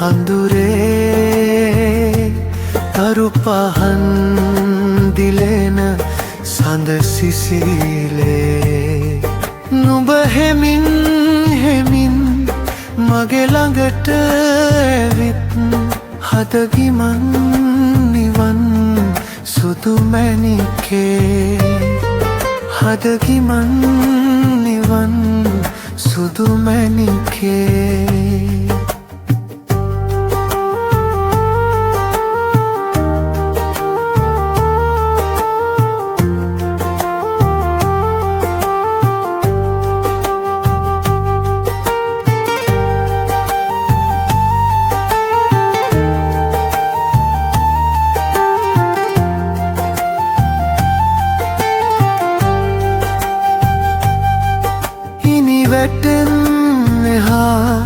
අඳුරේ තරු පහන් දිලෙන සඳ සිසිලේ නුඹ හෙමින් හෙමින් මගේ ළඟට ඇවිත් හදගිමන් නිවන් සුදු මැණිකේ හදගිමන් නිවන් සුදු මැණිකේ වැටෙන්න එහා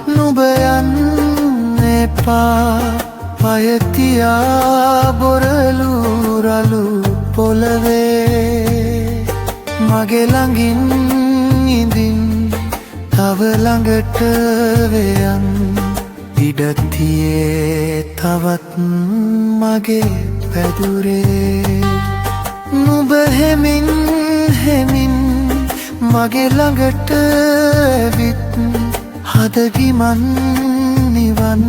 නුඹ යන්න එපා පය තියා බොරලු රළු පොළවේ මගේ ළඟින් ඉඳින් තව ළඟට වෙයන් ඉඩ තියේ තවත් මගේ පැදුරේ නුඹ හෙමින් හෙමින් මගේ ළඟට ඇවිත් හදගිමන් නිවන්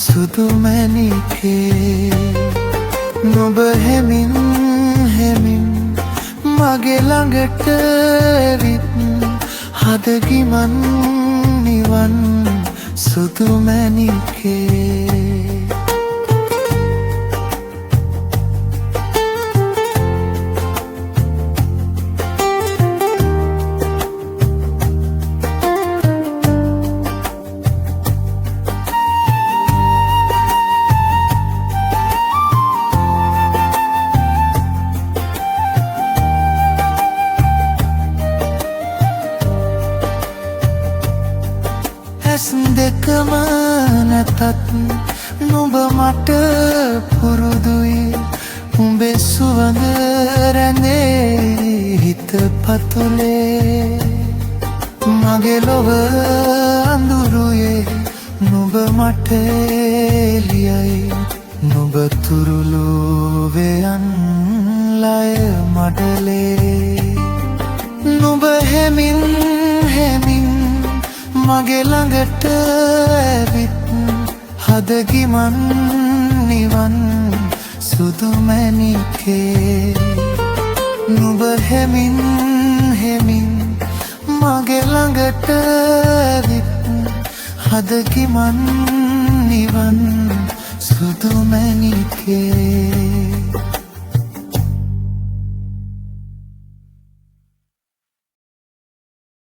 සුදු මැණිකේ නුඹ හෙමින් හෙමින් මගේ ළඟට ඇවිත් හදගිමන් නිවන් සුදු මැණිකේ ඇස් දෙකම නැතත් නුඹ මට පුරුදුයි උඹේ සුවඳ රැඳේ හිත පතුලේ මගේ ලොව අඳුරුයේ නුඹ මට එළියයි නුඹ තුරුළු වේයන් ලය මඩලේ නුඹ හෙමින් හෙමින් මගේ ළඟට ඇවිත් හදගිමන් නිවන් සුදු මැණිකේ නුඹ හෙමින් හෙමින් මගේ ළඟට ඇවිත් හදගිමන් නිවන් සුදු මැණිකේ